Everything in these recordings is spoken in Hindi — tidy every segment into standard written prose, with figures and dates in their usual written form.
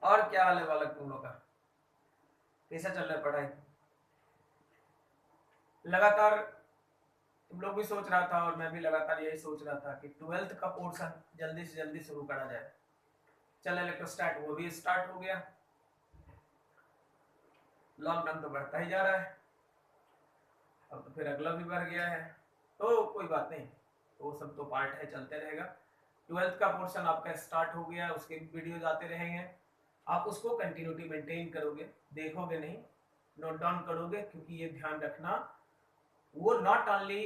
और क्या हाल है बालक तुम लोग का? कैसा चल रहा है पढ़ाई? लगातार तुम लोग भी सोच रहा था और मैं भी लगातार यही सोच रहा था कि ट्वेल्थ का पोर्शन जल्दी से जल्दी शुरू करा जाए। चल लेकर स्टार्ट, वो भी स्टार्ट हो गया। लॉकडाउन तो बढ़ता ही जा रहा है, अब तो फिर अगला भी बढ़ गया है। तो कोई बात नहीं, वो सब तो पार्ट है, चलते रहेगा। ट्वेल्थ का पोर्शन आपका स्टार्ट हो गया, उसके वीडियोज आते रहेंगे। आप उसको कंटिन्यूटी मेंटेन करोगे, देखोगे नहीं, नोट डाउन करोगे, क्योंकि ये ध्यान रखना वो not only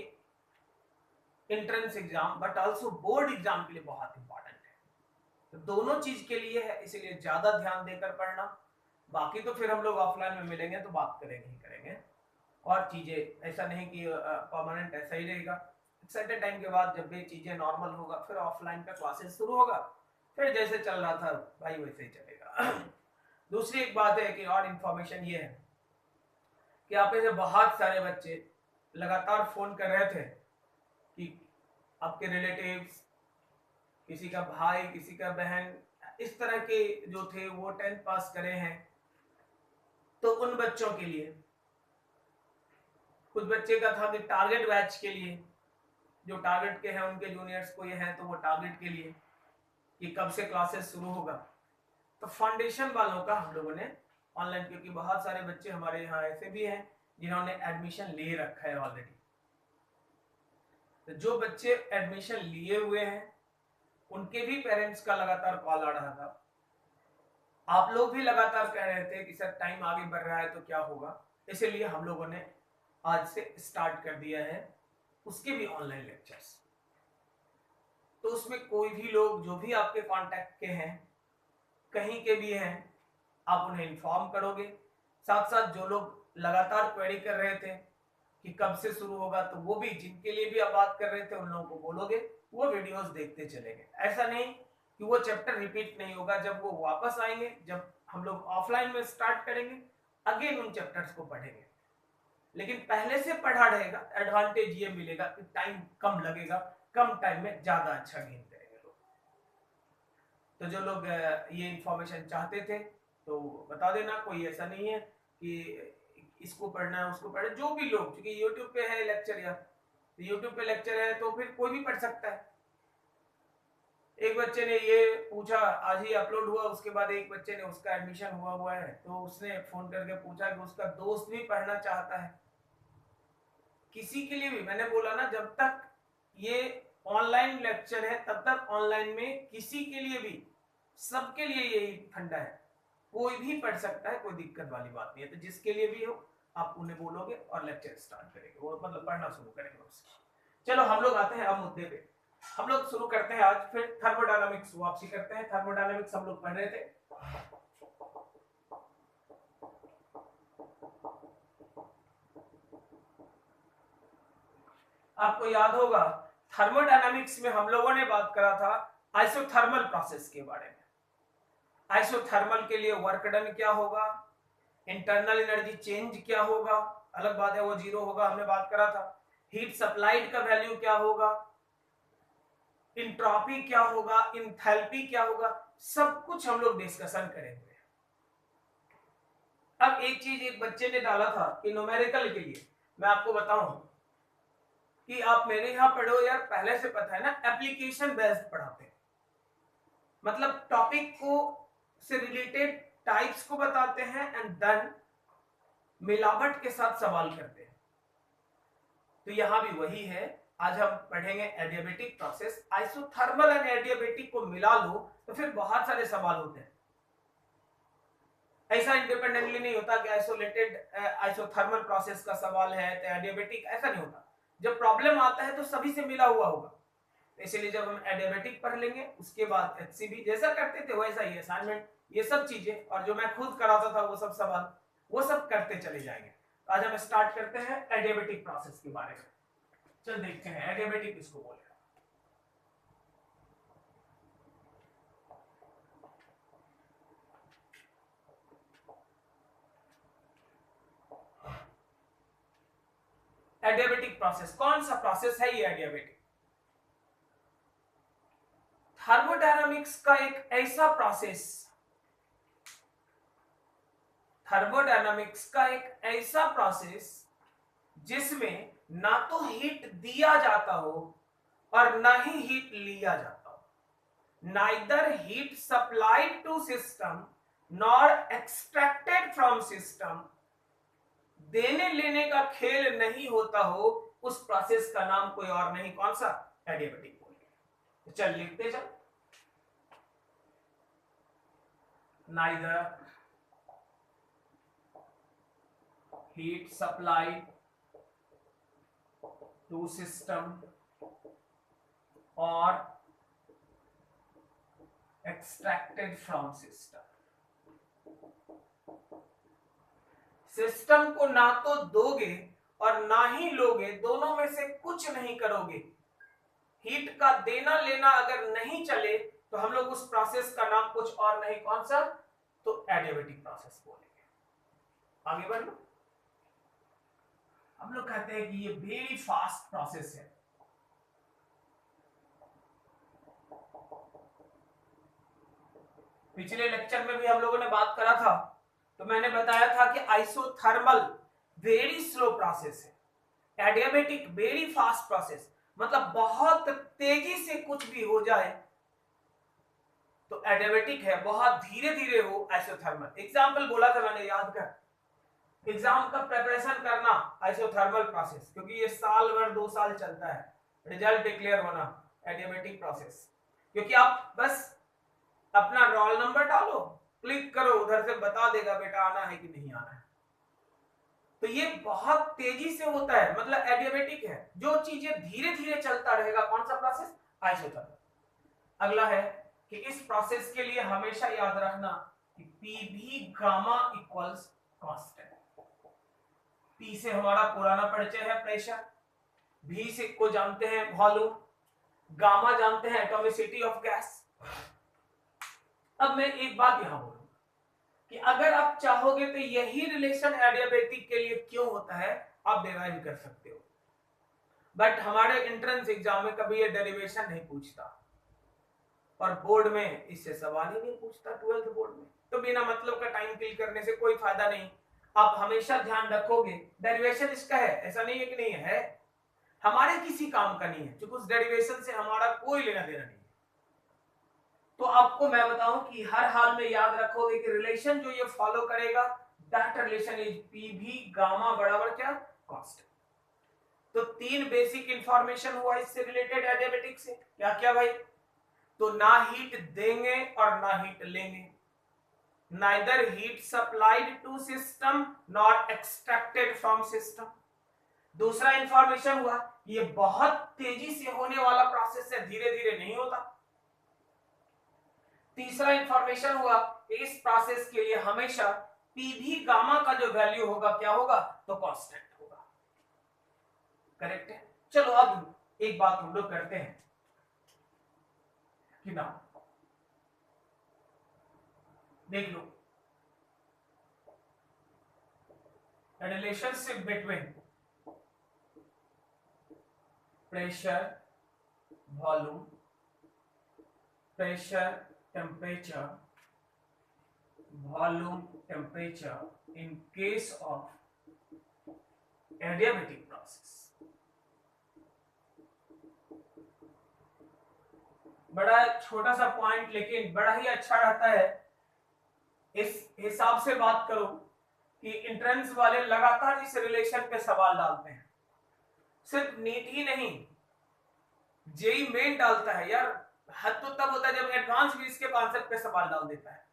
entrance exam but also board exam के लिए बहुत इंपॉर्टेंट है। तो दोनों चीज के लिए है, इसीलिए ज्यादा ध्यान देकर पढ़ना। बाकी तो फिर हम लोग ऑफलाइन में मिलेंगे तो बात करेंगे ही करेंगे और चीजें, ऐसा नहीं कि परमानेंट ऐसा ही रहेगा। एक सर्टेन टाइम के बाद जब भी चीजें नॉर्मल होगा फिर ऑफलाइन का क्लासेस शुरू होगा, फिर जैसे चल रहा था भाई वैसे ही चलेगा। दूसरी एक बात है कि और इन्फॉर्मेशन ये है कि आप में से बहुत सारे बच्चे लगातार फोन कर रहे थे कि आपके रिलेटिव्स, किसी का भाई किसी का बहन, इस तरह के जो थे वो 10th पास करे हैं। तो उन बच्चों के लिए, कुछ बच्चे का था कि टारगेट बैच के लिए, जो टारगेट के हैं उनके जूनियर्स को ये है तो वो टारगेट के लिए कि कब से क्लासेस शुरू होगा। तो फाउंडेशन वालों का हम लोगों ने ऑनलाइन, क्योंकि बहुत सारे बच्चे हमारे यहाँ ऐसे भी हैं जिन्होंने एडमिशन ले रखा है ऑलरेडी। तो जो बच्चे एडमिशन लिए हुए हैं उनके भी पेरेंट्स का लगातार कॉल आ रहा था। आप लोग भी लगातार कह रहे थे कि सर टाइम आगे बढ़ रहा है तो क्या होगा, इसीलिए हम लोगों ने आज से स्टार्ट कर दिया है उसके भी ऑनलाइन लेक्चर्स। तो उसमें कोई भी लोग जो भी आपके कांटेक्ट के हैं, कहीं के भी हैं, आप उन्हें इन्फॉर्म करोगे। साथ साथ जो लोग लगातार क्वेरी कर रहे थे कि कब से शुरू होगा, तो वो भी, जिनके लिए भी आप बात कर रहे थे उन लोगों को बोलोगे, वो वीडियोस देखते चलेंगे। ऐसा नहीं कि वो चैप्टर रिपीट नहीं होगा, जब वो वापस आएंगे, जब हम लोग ऑफलाइन में स्टार्ट करेंगे, अगेन उन चैप्टर्स को पढ़ेंगे। लेकिन पहले से पढ़ा रहेगा, एडवांटेज ये मिलेगा कि टाइम कम लगेगा, कम टाइम में ज्यादा अच्छा गेन करेंगे लोग। तो जो लोग ये इंफॉर्मेशन चाहते थे तो बता देना, कोई ऐसा नहीं है कि इसको पढ़ना है उसको पढ़ना, जो भी लोग, क्योंकि यूट्यूब पे है लेक्चर, या यूट्यूब पे लेक्चर है तो फिर कोई भी पढ़ सकता है। एक बच्चे ने ये पूछा, आज ही अपलोड हुआ, उसके बाद एक बच्चे ने, उसका एडमिशन हुआ है, तो उसने फोन करके पूछा कि उसका दोस्त भी पढ़ना चाहता है। किसी के लिए भी, मैंने बोला ना, जब तक ये ऑनलाइन लेक्चर है तब तक ऑनलाइन में किसी के लिए भी, सबके लिए यही फंडा है, कोई भी पढ़ सकता है, कोई दिक्कत वाली बात नहीं है। तो जिसके लिए भी हो आप उन्हें बोलोगे और लेक्चर स्टार्ट करेंगे, वो मतलब पढ़ना शुरू करेंगे उससे। चलो हम लोग आते हैं अब मुद्दे पे। हम लोग शुरू करते हैं आज फिर थर्मोडायनामिक्स वापसी करते हैं। थर्मोडायनामिक्स हम लोग पढ़ रहे थे। आपको याद होगा थर्मोडायनामिक्स में हम लोगों ने बात करा था आइसोथर्मल प्रोसेस के बारे में। आइसोथर्मल के लिए वर्क डन क्या होगा, इंटरनल एनर्जी चेंज क्या होगा, अलग बात है वो जीरो होगा, हमने बात करा था। हीट सप्लाइड का वैल्यू क्या होगा, इंट्रोपी क्या होगा, इंथैल्पी क्या होगा, सब कुछ हम लोग डिस्कशन करेंगे। अब एक चीज एक बच्चे ने डाला था कि न्यूमेरिकल के लिए, मैं आपको बताऊं कि आप मेरे यहां पढ़ो यार, पहले से पता है ना, एप्लीकेशन बेस्ड पढ़ाते हैं। मतलब टॉपिक को से रिलेटेड टाइप्स को बताते हैं एंड देन मिलावट के साथ सवाल करते हैं। तो यहां भी वही है। आज हम पढ़ेंगे adiabatic process. Isothermal and adiabatic को मिला लो तो फिर बहुत सारे सवाल होते हैं। ऐसा इंडिपेंडेंटली नहीं होता कि आइसोलेटेड आइसोथर्मल प्रोसेस का सवाल है तो एडियाबेटिक, ऐसा नहीं होता। जब प्रॉब्लम आता है तो सभी से मिला हुआ होगा। इसलिए जब हम एडियाबेटिक पढ़ लेंगे उसके बाद एचसीबी जैसा करते थे वैसा ही असाइनमेंट, ये सब चीजें, और जो मैं खुद कराता था वो सब सवाल, वो सब करते चले जाएंगे। आज हम स्टार्ट करते हैं एडियाबेटिक प्रोसेस के बारे में। चल देखते हैं एडियाबेटिक किसको बोलेगा। एडियाबेटिक प्रोसेस कौन सा प्रोसेस है? ये एडियाबेटिक थर्मोडायनामिक्स का एक ऐसा प्रोसेस थर्मोडायनामिक्स का एक ऐसा प्रोसेस जिसमें ना तो हीट दिया जाता हो और ना ही हीट लिया जाता हो, neither heat supplied to system nor extracted from system, देने लेने का खेल नहीं होता हो, उस प्रोसेस का नाम कोई और नहीं, कौन सा? एडियाबेटिक बोलिए। चल लिखते चल, neither heat supplied to system or extracted from system। System को ना तो दोगे और ना ही लोगे, दोनों में से कुछ नहीं करोगे। हीट का देना लेना अगर नहीं चले तो हम लोग उस प्रोसेस का नाम कुछ और नहीं, कौन सा? तो एडियाबेटिक प्रोसेस बोलेंगे। आगे बढ़ लो। हम लोग कहते हैं कि ये वेरी फास्ट प्रोसेस है। पिछले लेक्चर में भी हम लोगों ने बात करा था, तो मैंने बताया था कि आइसोथर्मल वेरी स्लो प्रोसेस है, एडियाबेटिक वेरी फास्ट प्रोसेस, मतलब बहुत तेजी से कुछ भी हो जाए तो एडियाबेटिक है, बहुत धीरे धीरे हो आइसोथर्मल। एग्जाम्पल बोला था मैंने, याद कर। एग्जाम का प्रिपरेशन करना आइसोथर्मल प्रोसेस, क्योंकि ये साल भर 2 साल चलता है, रिजल्ट डिक्लेयर होना एडियाबेटिक प्रोसेस, क्योंकि आप बस अपना रोल नंबर डालो, क्लिक करो, उधर से बता देगा बेटा आना है कि नहीं आना है। तो ये बहुत तेजी से होता है, मतलब एडियाबेटिक है। जो चीजें धीरे धीरे चलता रहेगा, कौन सा प्रोसेस? आइसोथर्मल। अगला है कि इस प्रोसेस के लिए हमेशा याद रखना कि पी भी गामा इक्वल्स कांस्टेंट। पी से हमारा पुराना परिचय है प्रेशर, भी से को जानते हैं वॉल्यूम, गामा जानते हैं एटॉमिसिटी ऑफ गैस। अब मैं एक बात यहां बोलूंगा कि अगर आप चाहोगे तो यही रिलेशन एडियाबेटिक के लिए क्यों होता है आप डिराइव कर सकते हो, बट हमारे एंट्रेंस एग्जाम में कभी ये डेरिवेशन नहीं पूछता और बोर्ड में इससे सवाल ही नहीं पूछता, 12th बोर्ड में। तो बिना मतलब का टाइम किल करने से कोई फायदा नहीं। आप हमेशा ध्यान रखोगे डेरिवेशन इसका है, ऐसा नहीं है कि नहीं है, हमारे किसी काम का नहीं है, क्योंकि उस डेरिवेशन से हमारा कोई लेना देना नहीं है। तो आपको मैं बताऊं कि हर हाल में याद रखोगे कि रिलेशन जो ये फॉलो करेगा, दैट रिलेशन इज पी भी गामा बराबर क्या? कांस्टेंट। तो 3 बेसिक इंफॉर्मेशन हुआ इससे रिलेटेड एडियाबेटिक से, क्या क्या भाई? तो ना हीट देंगे और ना हीट लेंगे, neither heat supplied to system nor extracted from system। दूसरा इंफॉर्मेशन हुआ ये बहुत तेजी से होने वाला प्रोसेस है, धीरे धीरे नहीं होता। तीसरा इंफॉर्मेशन हुआ इस प्रोसेस के लिए हमेशा पी भी गामा का जो वैल्यू होगा क्या होगा? तो कांस्टेंट होगा। करेक्ट है। चलो अब एक बात हम लोग करते हैं कि ना, देख लो relationship between pressure volume, pressure temperature, volume temperature in case of adiabatic process. बड़ा छोटा सा पॉइंट लेकिन बड़ा ही अच्छा रहता है। इस हिसाब से बात करो कि एंट्रेंस वाले लगातार इस रिलेशन पे सवाल डालते हैं, सिर्फ नीट ही नहीं, जेई मेन डालता है यार। हद तो तब होता है जब एडवांस भी इसके कॉन्सेप्ट पे सवाल डाल देता है।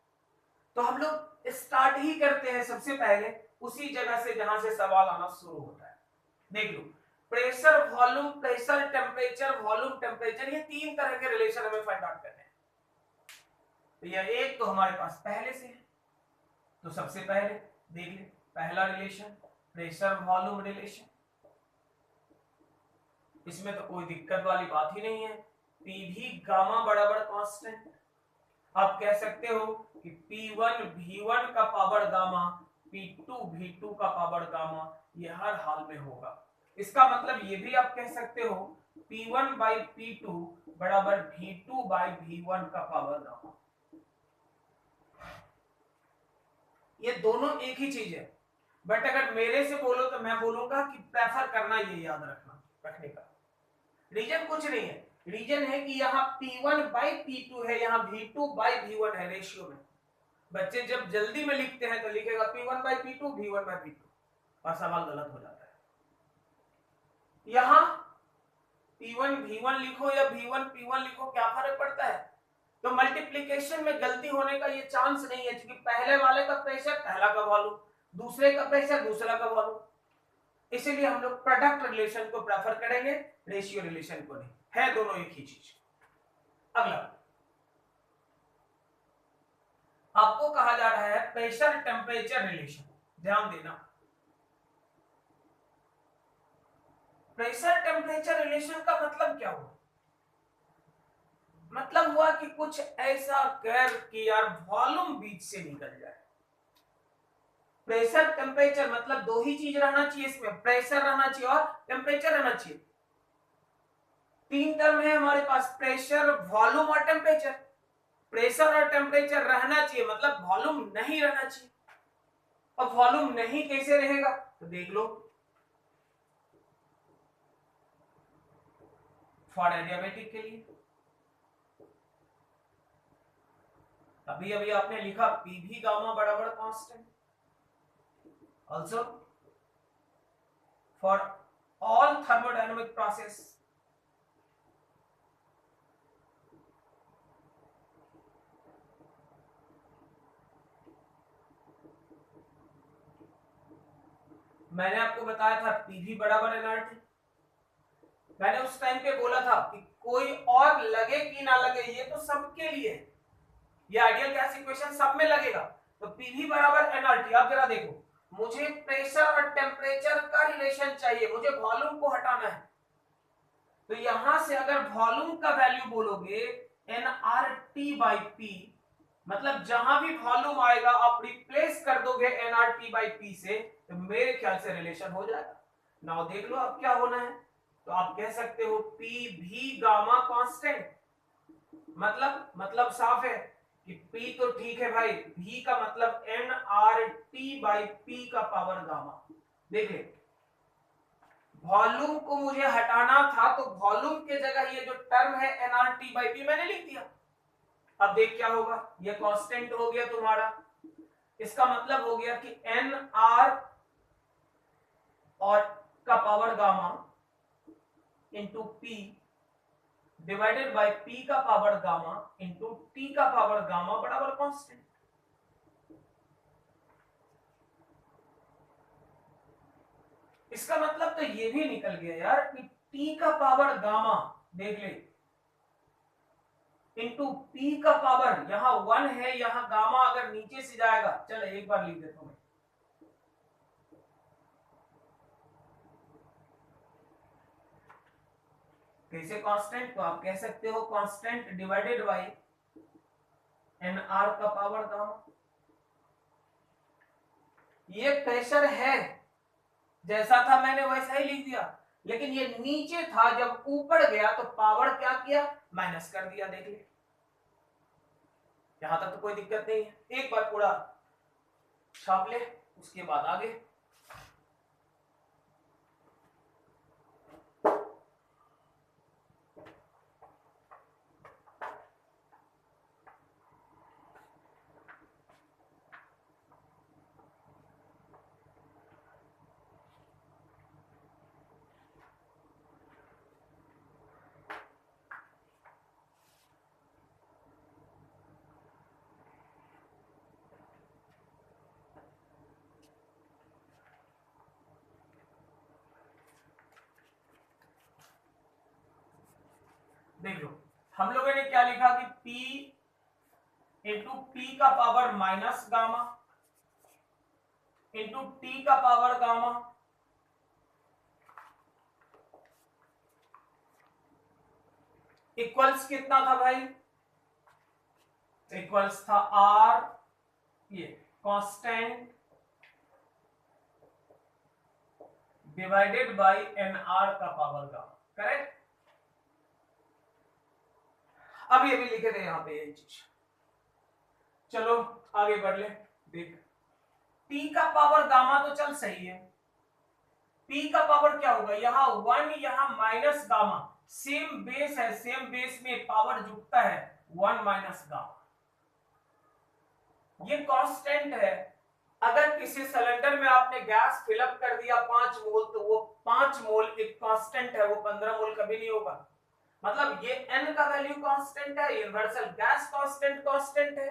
तो हम लोग स्टार्ट ही करते हैं सबसे पहले उसी जगह से जहां से सवाल आना शुरू होता है। देख लो, pressure volume, pressure temperature, volume temperature, ये 3 तरह के रिलेशन हमें फाइंड आउट करने हैं। तो यह एक तो हमारे पास पहले से है, तो सबसे पहले देख ले पहला रिलेशन प्रेशर वॉल्यूम रिलेशन। इसमें तो कोई दिक्कत वाली बात ही नहीं है, पी भी गामा बराबर कांस्टेंट। आप कह सकते हो कि P1 V1 का पावर गामा, P2 V2 का पावर गामा, ये हर हाल में होगा। इसका मतलब ये भी आप कह सकते हो P1 by P2 बराबर V2 by V1 का पावर गामा। ये दोनों एक ही चीज है, बट अगर मेरे से बोलो तो मैं बोलूंगा कि प्रेफर करना, ये याद रखने का रीजन कुछ नहीं है। रीजन है कि यहाँ P1 बाई P2 है, यहाँ V2 बाई V1 है रेशियो में। बच्चे जब जल्दी में लिखते हैं तो लिखेगा P1 by P2 V1 by P2 और सवाल गलत हो जाता है। यहाँ P1 V1 लिखो या V1 P1 लिखो, क्या फर्क पड़ता है? तो मल्टीप्लीकेशन में गलती होने का ये चांस नहीं है, क्योंकि पहले वाले का प्रेशर पहला का वॉल्यूम, दूसरे का प्रेशर दूसरा का वॉल्यूम, इसीलिए हम लोग प्रोडक्ट रिलेशन को प्रेफर करेंगे, रेशियो रिलेशन को नहीं, है दोनों एक ही चीज। अगला आपको कहा जा रहा है प्रेशर टेम्परेचर रिलेशन। ध्यान देना, प्रेशर टेम्परेचर रिलेशन का मतलब क्या हुआ? मतलब हुआ कि कुछ ऐसा कर कि यार वॉल्यूम बीच से निकल जाए। प्रेशर टेम्परेचर मतलब दो ही चीज रहना चाहिए इसमें, प्रेशर रहना चाहिए और टेम्परेचर रहना चाहिए। तीन टर्म है हमारे पास, प्रेशर, वॉल्यूम और टेम्परेचर। प्रेशर और टेम्परेचर रहना चाहिए, मतलब वॉल्यूम नहीं रहना चाहिए। अब वॉल्यूम नहीं कैसे रहेगा तो देख लो, फॉर एडियाबेटिक के लिए अभी अभी आपने लिखा पीवी गामा बराबर constant, also for all thermodynamic process मैंने आपको बताया था पीवी बराबर एनआरटी। मैंने उस टाइम पे बोला था कि कोई और लगे कि ना लगे, ये तो सबके लिए है, ये आइडियल गैस इक्वेशन सब में लगेगा। तो पीवी बराबर एनआरटी। आप जरा देखो, मुझे प्रेशर और टेम्परेचर का रिलेशन चाहिए, मुझे वॉल्यूम को हटाना है। तो यहां से अगर वॉल्यूम का वैल्यू बोलोगे एनआरटी बाई पी, मतलब जहां भी वॉल्यूम आएगा आप रिप्लेस कर दोगे एनआरटी बाई पी से, तो मेरे ख्याल से रिलेशन हो जाएगा। नाउ देख लो अब क्या होना है। तो आप कह सकते हो पी भी गामा कांस्टेंट, मतलब साफ है कि P तो ठीक है भाई, V का मतलब nRT बाई P का पावर गामा। देखिए वॉल्यूम को मुझे हटाना था, तो वॉल्यूम के जगह ये जो टर्म है nRT बाई P मैंने लिख दिया। अब देख क्या होगा, ये कांस्टेंट हो गया तुम्हारा, इसका मतलब हो गया कि nR और का power gamma into P divided by P का पावर गामा इंटू T का पावर गामा बराबर कांस्टेंट। इसका मतलब तो ये भी निकल गया यार कि T का पावर गामा देख ले इंटू P का पावर, यहां 1 है, यहां गामा अगर नीचे से जाएगा, चलो एक बार लिख देता हूं मैं, कैसे कांस्टेंट, तो आप कह सकते हो कांस्टेंट डिवाइडेड बाय nR का पावर गामा। ये प्रेशर है, जैसा था मैंने वैसा ही लिख दिया, लेकिन ये नीचे था, जब ऊपर गया तो पावर क्या किया, माइनस कर दिया। देख ले, यहां तक तो कोई दिक्कत नहीं है, एक बार पूरा छाप ले, उसके बाद आगे। देख लो, हम लोगों ने क्या लिखा कि P इंटू P का power minus gamma into T का पावर गामा इक्वल्स कितना था भाई, इक्वल्स था R, ये कांस्टेंट डिवाइडेड बाय nR का पावर गामा। करेक्ट, अब ये भी लिखे थे यहां पे ये चीज। चलो आगे बढ़ ले, देख P का पावर गामा तो चल सही है, P का पावर क्या होगा, यहाँ 1 यहाँ माइनस गामा, सेम बेस है, सेम बेस में पावर जुड़ता है 1 माइनस गामा, ये कांस्टेंट है। अगर किसी सिलेंडर में आपने गैस फिलअप कर दिया 5 मोल, तो वो 5 मोल एक कांस्टेंट है, वो 15 मोल कभी नहीं होगा। मतलब ये n का वैल्यू कांस्टेंट है, यूनिवर्सल गैस कांस्टेंट है,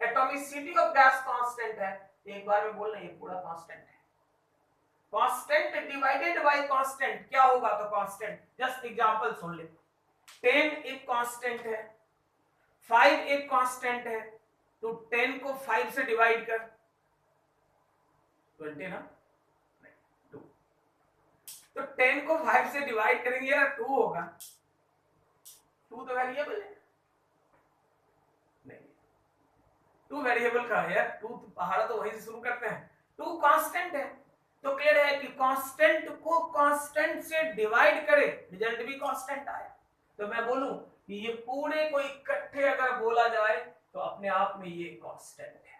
एटॉमिसिटी ऑफ गैस कांस्टेंट है। एक बार में बोल रहे हैं ये पूरा कांस्टेंट है। कांस्टेंट डिवाइडेड बाय कांस्टेंट क्या होगा, तो कांस्टेंट, जस्ट एग्जांपल सुन ले, 10 एक कांस्टेंट है, 5 एक कांस्टेंट है, तो 10 को 5 से डिवाइड कर, 20 ना, 2, तो 10 को 5 से डिवाइड करेंगे ना 2 होगा, 2 तो वेरिएबल है नहीं, 2 वेरिएबल का है यार, 2 पहाड़ा तो वहीं से शुरू करते हैं, 2 कांस्टेंट है, तो क्लियर है कि कांस्टेंट को कांस्टेंट से डिवाइड करे, रिजल्ट भी कांस्टेंट आया। तो मैं बोलूं कि ये पूरे को इकट्ठे अगर बोला जाए तो अपने आप में ये कांस्टेंट है।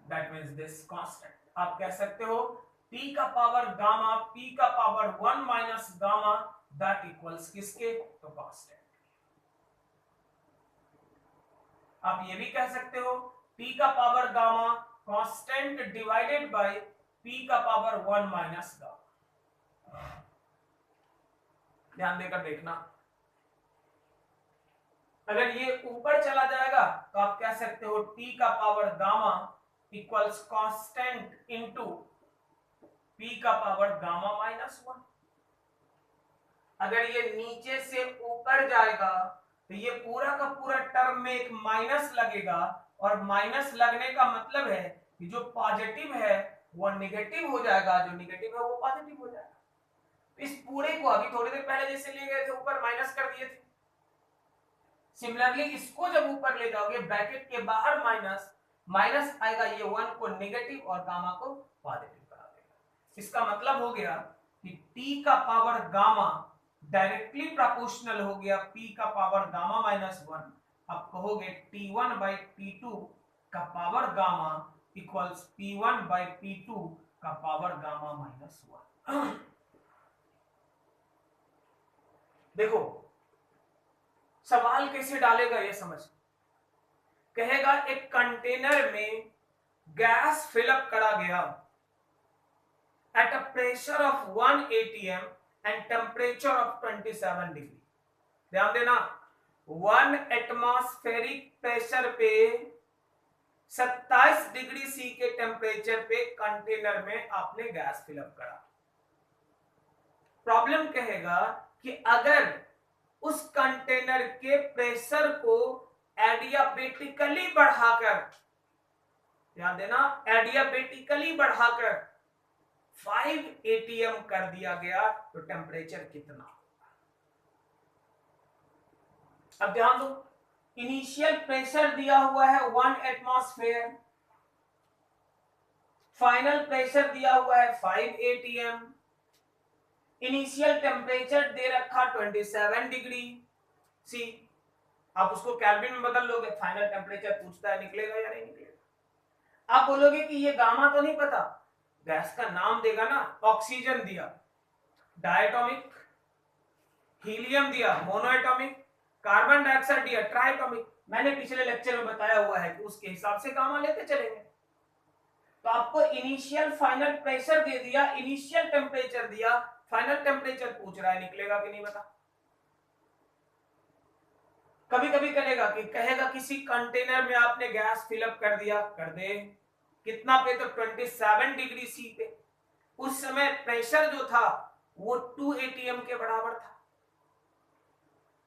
दैट मींस दिस कांस्टेंट, आप कह सकते हो P का पावर गामा, P का power 1 minus gamma, that equals किसके, तो कांस्टेंट। आप ये भी कह सकते हो P का power gamma constant divided by P का पावर 1 माइनस गामा। ध्यान देकर देखना, अगर ये ऊपर चला जाएगा तो आप कह सकते हो T का power gamma equals constant into P का पावर गामा माइनस 1। अगर ये नीचे से ऊपर जाएगा तो ये पूरा का पूरा टर्म में एक माइनस लगेगा, और माइनस लगने का मतलब है कि जो पॉजिटिव है वो नेगेटिव हो जाएगा, जो नेगेटिव है वो पॉजिटिव हो जाएगा। इस पूरे को अभी थोड़ी देर पहले जैसे ले गए थे ऊपर माइनस कर दिए थे, सिमिलरली इसको जब ऊपर ले जाओगे ब्रैकेट के बाहर माइनस, माइनस आएगा, ये 1 को नेगेटिव और गामा को पॉजिटिव करा देगा। इसका मतलब हो गया कि T का पावर गामा डायरेक्टली प्रोपोर्शनल हो गया P का पावर गामा माइनस 1। आप कहोगे T1 बाई T2 का power gamma equals P1 by P2 का पावर गामा माइनस 1। देखो सवाल कैसे डालेगा ये समझ, कहेगा एक कंटेनर में गैस फिलअप करा गया eight a pressure of 1 atm and temperature of 27 degree. ध्यान देना, 1 एटमॉस्फेरिक प्रेशर पे 27 डिग्री सी के टेम्परेचर पे कंटेनर में आपने गैस फिलअप करा। प्रॉब्लम कहेगा कि अगर उस कंटेनर के प्रेशर को एडियाबेटिकली बढ़ाकर, ध्यान देना, एडियाबेटिकली बढ़ाकर 5 atm कर दिया गया तो टेम्परेचर कितना होगा। अब ध्यान दो, इनिशियल प्रेशर दिया हुआ है 1 एटमॉस्फेयर, फाइनल प्रेशर दिया हुआ है 5 atm, इनिशियल टेम्परेचर दे रखा 27 डिग्री सी। आप उसको केल्विन में बदल लोगे, फाइनल टेम्परेचर पूछता है निकलेगा या नहीं निकलेगा। आप बोलोगे कि ये गामा तो नहीं पता, गैस का नाम देगा ना, ऑक्सीजन दिया, डायटोमिक, हीलियम दिया, मोनोएटॉमिक, कार्बन डाइऑक्साइड दिया, ट्राइटोमिक। मैंने पिछले लेक्चर में बताया हुआ है कि उसके हिसाब से गामा लेते चलेंगे। तो आपको इनिशियल फाइनल प्रेशर दे दिया, इनिशियल टेम्परेचर दिया, फाइनल टेम्परेचर पूछ रहा है, निकलेगा कि नहीं बता। कभी कभी करेगा कि कहेगा किसी कंटेनर में आपने गैस फिलअप कर दिया, कर दे, कितना पे, तो 27 डिग्री सी पे। उस समय प्रेशर जो था वो 2 atm के बराबर था।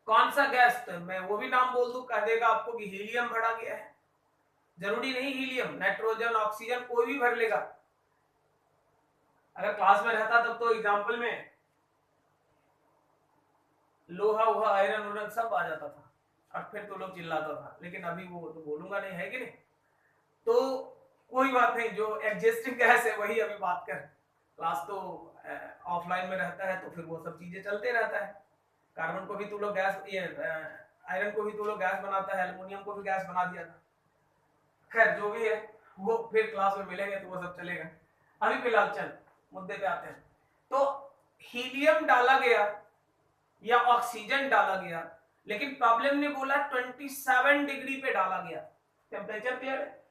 कौन सा गैस, तो मैं वो भी नाम बोल दूं, कह देगा आपको कि हीलियम भरा गया है। जरूरी नहीं हीलियम, नाइट्रोजन, ऑक्सीजन कोई भी भर लेगा। अगर क्लास में रहता तब तो एग्जाम्पल में लोहा वोहा आयरन उरन सब आ जाता था, और फिर तो लोग चिल्लाता था, लेकिन अभी वो तो बोलूंगा नहीं, है कि नहीं। तो कोई बात नहीं, जो एग्जिस्टिंग गैस है वही अभी बात कर। क्लास तो ऑफलाइन में रहता है तो फिर वो सब चीजें चलते रहता है। कार्बन को भी तुम लोग गैस, ये आयरन को भी तो लोग गैस बनाता है, एल्युमिनियम को भी गैस बना दिया था। खैर जो भी है वो फिर क्लास में मिलेंगे तो वो सब चलेगा। अभी फिलहाल चल मुद्दे पे आते हैं। तो हीलियम डाला गया या ऑक्सीजन डाला गया, लेकिन प्रॉब्लम ने बोला 27 डिग्री पे डाला गया। टेम्परेचर क्लियर है,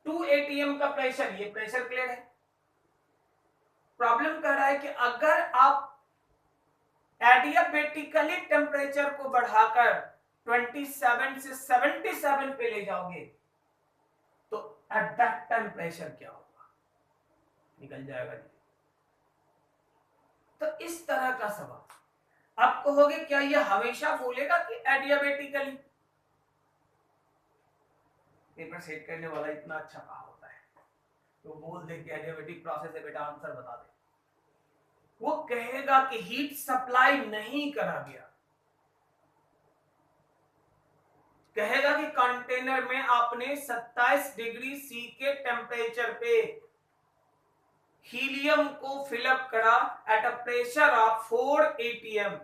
2 atm का प्रेशर, ये प्रेशर क्लियर है। प्रॉब्लम कह रहा है कि अगर आप एडियाबेटिकली टेम्परेचर को बढ़ाकर 27 से 77 पे ले जाओगे तो एट दैट टाइम प्रेशर क्या होगा, निकल जाएगा जी। तो इस तरह का सवाल आप कहोगे क्या ये हमेशा बोलेगा कि एडियाबेटिकली? पेपर सेट करने वाला इतना अच्छा कहा होता है तो बोल दे कि एडियाबेटिक प्रोसेस है बेटा, आंसर बता दे। वो कहेगा कि हीट सप्लाई नहीं करा गया, कहेगा कि कंटेनर में आपने 27 डिग्री सी के टेम्परेचर पे हीलियम को फिलअप करा at a pressure of 4 atm।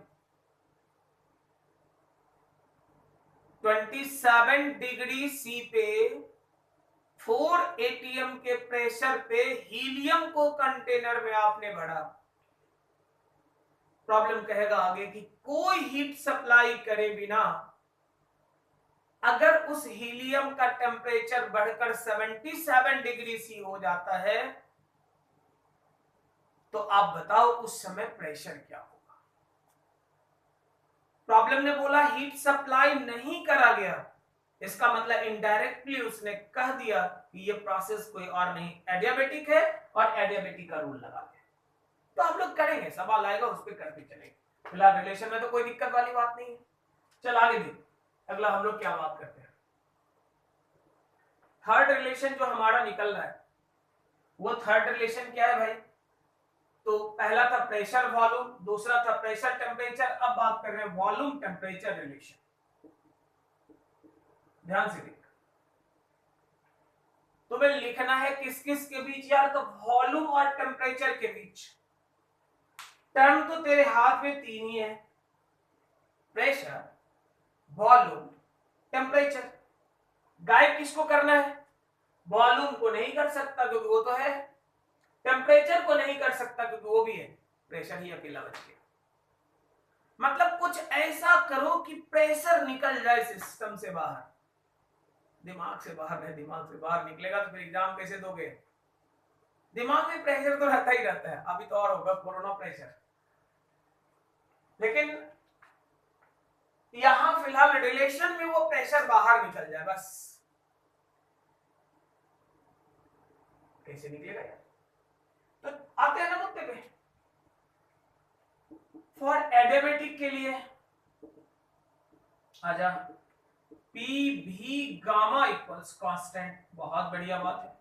27 degree C पे 4 atm के प्रेशर पे हीलियम को कंटेनर में आपने भरा। प्रॉब्लम कहेगा आगे कि कोई हीट सप्लाई करे बिना अगर उस हीलियम का टेम्परेचर बढ़कर 77 डिग्री सी हो जाता है तो आप बताओ उस समय प्रेशर क्या होगा। प्रॉब्लम ने बोला हीट सप्लाई नहीं करा गया, इसका मतलब इनडायरेक्टली उसने कह दिया कि ये प्रोसेस कोई और नहीं एडियाबेटिक है और एडियाबेटिक का रूल लगा दिया। तो हम लोग करेंगे, सवाल आएगा उस पर करके चलेंगे। फिलहाल रिलेशन में तो कोई दिक्कत वाली बात नहीं है। चल आगे देख, अगला हम लोग क्या बात करते हैं। थर्ड रिलेशन जो हमारा निकल रहा है वो थर्ड रिलेशन क्या है भाई? तो पहला था प्रेशर वॉल्यूम, दूसरा था प्रेशर टेम्परेचर, अब बात कर रहे हैं वॉल्यूम टेम्परेचर रिलेशन। ध्यान से देख, तुम्हें लिखना है किस किस के बीच यार? तो वॉल्यूम और टेम्परेचर के बीच। टर्म तो तेरे हाथ में तीन ही है, प्रेशर, वॉल्यूम, टेम्परेचर। गाइड किसको करना है? वॉल्यूम को नहीं कर सकता क्योंकि वो तो है, टेम्परेचर को नहीं कर सकता क्योंकि वो भी है, प्रेशर ही अकेला बच गया। मतलब कुछ ऐसा करो कि प्रेशर निकल जाए सिस्टम से बाहर, दिमाग से बाहर नहीं। दिमाग से बाहर निकलेगा तो फिर एग्जाम कैसे दोगे? दिमाग में प्रेशर तो रहता ही रहता है, अभी तो और होगा कोरोना प्रेशर। लेकिन यहां फिलहाल रिलेशन में वो प्रेशर बाहर निकल जाए बस। कैसे निकलेगा यार? तो आते हैं ना मुद्दे पे। फॉर एडियाबेटिक के लिए आजा, पी भी गामा इक्वल्स कांस्टेंट, बहुत बढ़िया बात है।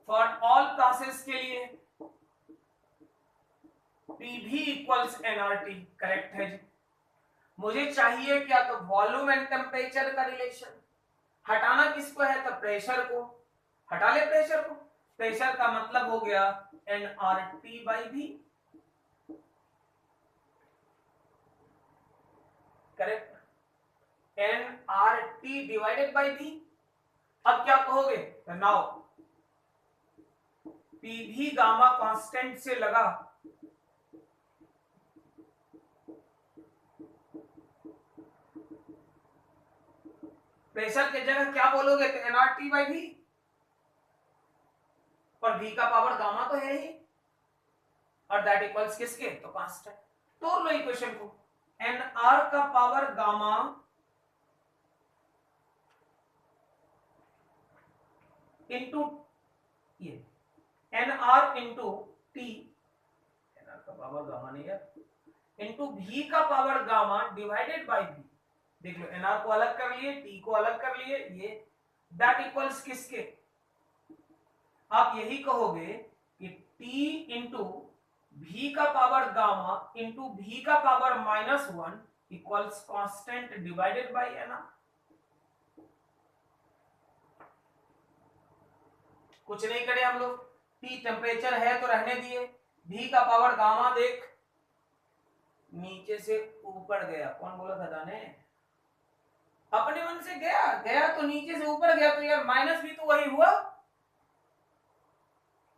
फॉर ऑल प्रोसेस के लिए पी भी इक्वल्स एनआरटी, करेक्ट है जी। मुझे चाहिए क्या? तो वॉल्यूम एंड टेम्परेचर का रिलेशन। हटाना किसको है? तो प्रेशर को। हटा ले प्रेशर को, प्रेशर का मतलब हो गया एनआरटी बाई भी, करेक्ट, एनआरटी डिवाइडेड बाई भी। अब क्या कहोगे? तो नाउ पी भी गामा कांस्टेंट से लगा, प्रेशर की जगह क्या बोलोगे? तो एनआरटी बाई भी, और v का पावर गामा तो है ही, और दैट इक्वल्स किसके? तो कांस्टेंट। तोड़ लो इक्वेशन को, nr का पावर गामा इंटू ये nr इंटू टी, nr का पावर गामा नहीं है, इंटू v का power gamma divided by v। देख लो, nr को अलग कर लिए, t को अलग कर लिए, ये दैट इक्वल्स किसके? आप यही कहोगे कि t इंटू v का पावर गामा इंटू v का power -1 equals constant divided by nr। कुछ नहीं करे हम लोग, t टेम्परेचर है तो रहने दिए, v का पावर गामा देख, नीचे से ऊपर गया। कौन बोला था जाने? अपने मन से गया, गया तो नीचे से ऊपर गया, तो यार माइनस भी तो वही हुआ।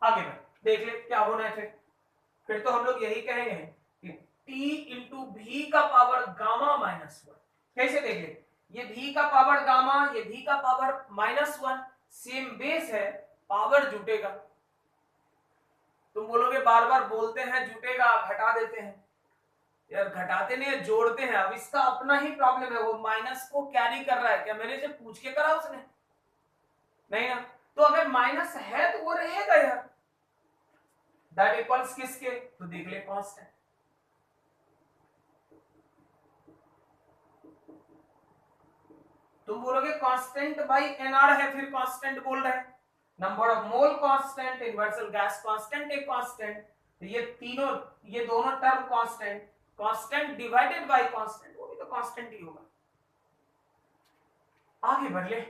आगे बढ़ देख ले क्या होना है। फिर तो हम लोग यही कहेंगे कि t इंटू भी का पावर गामा माइनस वन। कैसे देख ले, ये भी का पावर गामा, ये भी का power minus one, same base है, पावर जुटेगा। तुम बोलोगे बार बार बोलते हैं जुटेगा, घटा देते हैं। यार घटाते नहीं, जोड़ते हैं। अब इसका अपना ही प्रॉब्लम है, वो माइनस को कैरी कर रहा है। क्या मेरे से पूछ के करा उसने? नहीं ना। तो अगर माइनस है तो वो रहेगा यार। दैट इक्वल्स किसके? तो देख ले कांस्टेंट। तुम बोलोगे कांस्टेंट बाई एनआर है, फिर कांस्टेंट बोल रहे हैं। Number of mole constant, universal gas constant एक कांस्टेंट, तो ये तीनों, ये दोनों term constant, constant divided by constant, वो भी तो कांस्टेंट ही होगा। आगे बढ़ ले।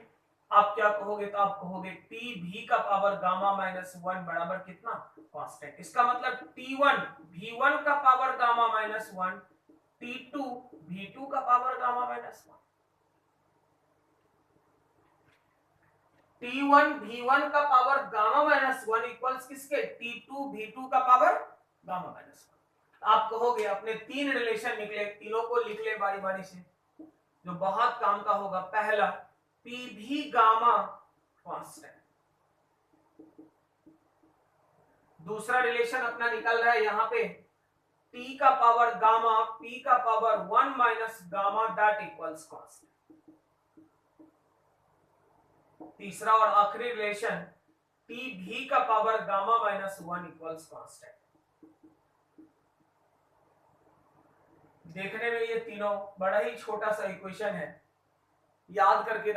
आप क्या कहोगे? तो आप कहोगे टी भी का पावर गामा माइनस वन बराबर कितना? कांस्टेंट। इसका मतलब T1 V1 का power gamma minus one, T2 V2 का power gamma minus one. T1 V1 का power gamma minus one equals किसके? T2 V2 का पावर गामा माइनस वन। आप कहोगे अपने तीन रिलेशन निकले, तीनों को लिख ले बारी बारी से, जो बहुत काम का होगा। पहला P भी गामा कांस्टेंट, दूसरा रिलेशन अपना निकल रहा है यहां पे T का पावर गामा P का power one minus gamma that equals constant. तीसरा और आखिरी रिलेशन T भी का power gamma minus one equals constant. देखने में ये तीनों बड़ा ही छोटा सा इक्वेशन है, याद करके